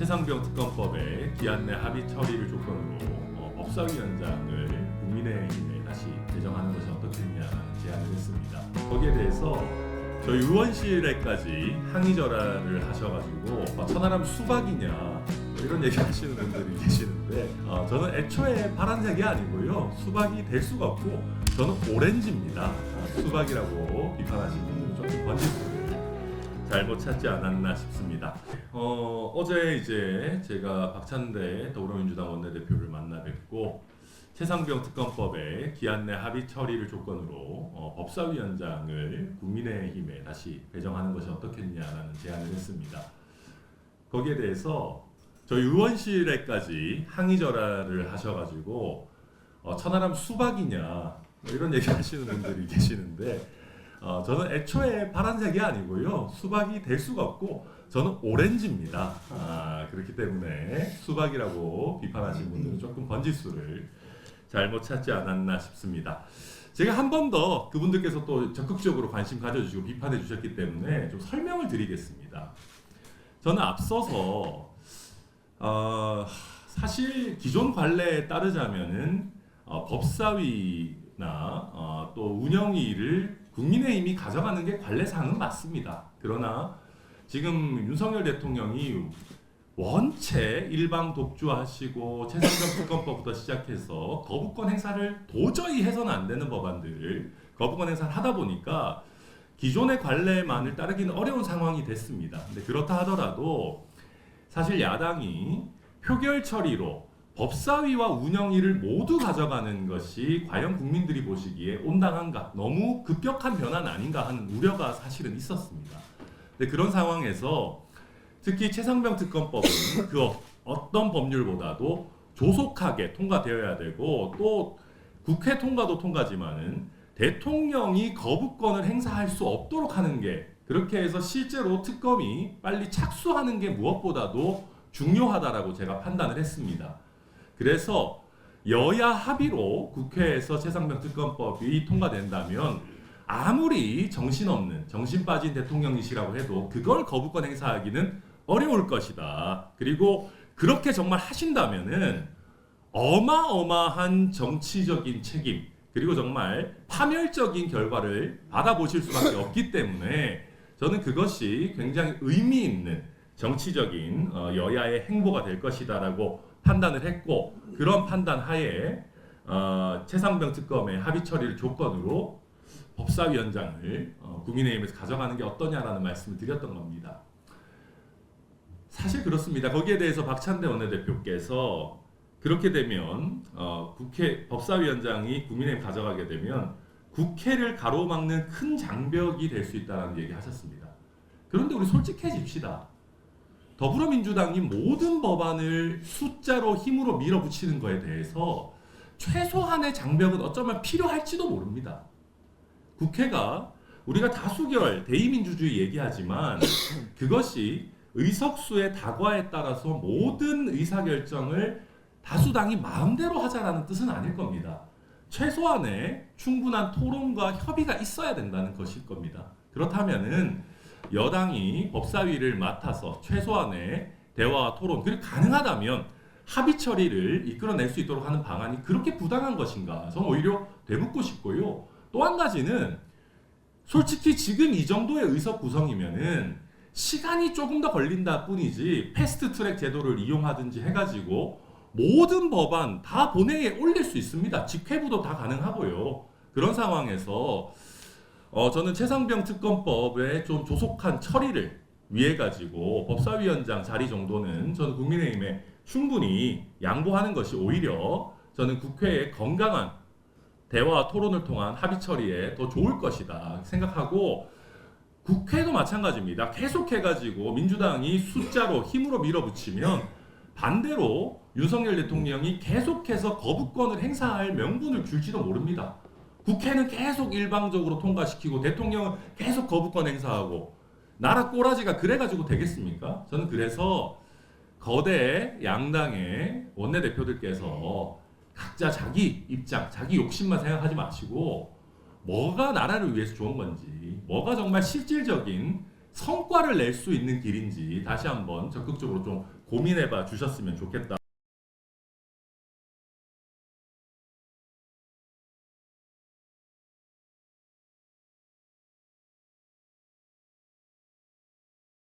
최상병 특검법의 기한 내 합의 처리를 조건으로 법사위원장을 국민의힘에 다시 배정하는 것이 어떻겠냐는 제안을 했습니다. 거기에 대해서 저희 의원실에까지 항의절하를 하셔가지고 천하람 수박이냐 이런 얘기 하시는 분들이 계시는데 저는 애초에 파란색이 아니고요, 수박이 될 수가 없고 저는 오렌지입니다. 수박이라고 비판하시는 분들은 조금 번지수를 잘못 찾지 않았나 싶습니다. 어제 이제 제가 박찬대 더불어민주당 원내대표를 만나 뵙고 최상병 특검법의 기한 내 합의 처리를 조건으로 법사위원장을 국민의힘에 다시 배정하는 것이 어떻겠냐는 제안을 했습니다. 거기에 대해서 저희 의원실에까지 항의절하를 하셔가지고 천하람 수박이냐 이런 얘기 하시는 분들이 계시는데 저는 애초에 파란색이 아니고요, 수박이 될 수가 없고 저는 오렌지입니다. 그렇기 때문에 수박이라고 비판하시는 분들은 조금 번지수를 잘못 찾지 않았나 싶습니다. 제가 한 번 더 그분들께서 또 적극적으로 관심 가져주시고 비판해 주셨기 때문에 좀 설명을 드리겠습니다. 저는 앞서서 사실 기존 관례에 따르자면은 법사위나 또 운영위를 국민의힘이 가져가는 게 관례상은 맞습니다. 그러나 지금 윤석열 대통령이 원체 일방 독주하시고 최상병 특검법부터 시작해서 거부권 행사를 도저히 해서는 안 되는 법안들을 거부권 행사를 하다 보니까 기존의 관례만을 따르기는 어려운 상황이 됐습니다. 근데 그렇다 하더라도 사실 야당이 표결 처리로 법사위와 운영위를 모두 가져가는 것이 과연 국민들이 보시기에 온당한가, 너무 급격한 변화는 아닌가 하는 우려가 사실은 있었습니다. 근데 그런 상황에서 특히 최상병 특검법은 그 어떤 법률보다도 조속하게 통과되어야 되고 또 국회 통과도 통과지만은 대통령이 거부권을 행사할 수 없도록 하는 게, 그렇게 해서 실제로 특검이 빨리 착수하는 게 무엇보다도 중요하다라고 제가 판단을 했습니다. 그래서 여야 합의로 국회에서 최상병 특검법이 통과된다면 아무리 정신없는, 정신 빠진 대통령이시라고 해도 그걸 거부권 행사하기는 어려울 것이다. 그리고 그렇게 정말 하신다면은 어마어마한 정치적인 책임, 그리고 정말 파멸적인 결과를 받아보실 수밖에 없기 때문에 저는 그것이 굉장히 의미 있는 정치적인 여야의 행보가 될 것이다라고 판단을 했고, 그런 판단 하에 최상병 특검의 합의 처리를 조건으로 법사위원장을 국민의힘에서 가져가는 게 어떠냐라는 말씀을 드렸던 겁니다. 사실 그렇습니다. 거기에 대해서 박찬대 원내대표께서 그렇게 되면 국회 법사위원장이 국민의힘 가져가게 되면 국회를 가로막는 큰 장벽이 될 수 있다는 얘기 하셨습니다. 그런데 우리 솔직해집시다. 더불어민주당이 모든 법안을 숫자로 힘으로 밀어붙이는 거에 대해서 최소한의 장벽은 어쩌면 필요할지도 모릅니다. 국회가 우리가 다수결, 대의민주주의 얘기하지만 그것이 의석수의 다과에 따라서 모든 의사결정을 다수당이 마음대로 하자라는 뜻은 아닐 겁니다. 최소한의 충분한 토론과 협의가 있어야 된다는 것일 겁니다. 그렇다면은 여당이 법사위를 맡아서 최소한의 대화와 토론, 그리고 가능하다면 합의 처리를 이끌어낼 수 있도록 하는 방안이 그렇게 부당한 것인가? 저는 오히려 되묻고 싶고요. 또 한 가지는 솔직히 지금 이 정도의 의석 구성이면은 시간이 조금 더 걸린다 뿐이지 패스트트랙 제도를 이용하든지 해가지고 모든 법안 다 본회의에 올릴 수 있습니다. 직회부도 다 가능하고요. 그런 상황에서 저는 최상병 특검법의 좀 조속한 처리를 위해 가지고 법사위원장 자리 정도는 저는 국민의힘에 충분히 양보하는 것이 오히려 저는 국회의 건강한 대화와 토론을 통한 합의 처리에 더 좋을 것이다 생각하고, 국회도 마찬가지입니다. 계속해가지고 민주당이 숫자로 힘으로 밀어붙이면 반대로 윤석열 대통령이 계속해서 거부권을 행사할 명분을 줄지도 모릅니다. 국회는 계속 일방적으로 통과시키고 대통령은 계속 거부권 행사하고 나라 꼬라지가 그래가지고 되겠습니까? 저는 그래서 거대 양당의 원내대표들께서 각자 자기 입장, 자기 욕심만 생각하지 마시고 뭐가 나라를 위해서 좋은 건지, 뭐가 정말 실질적인 성과를 낼 수 있는 길인지 다시 한번 적극적으로 좀 고민해봐 주셨으면 좋겠다.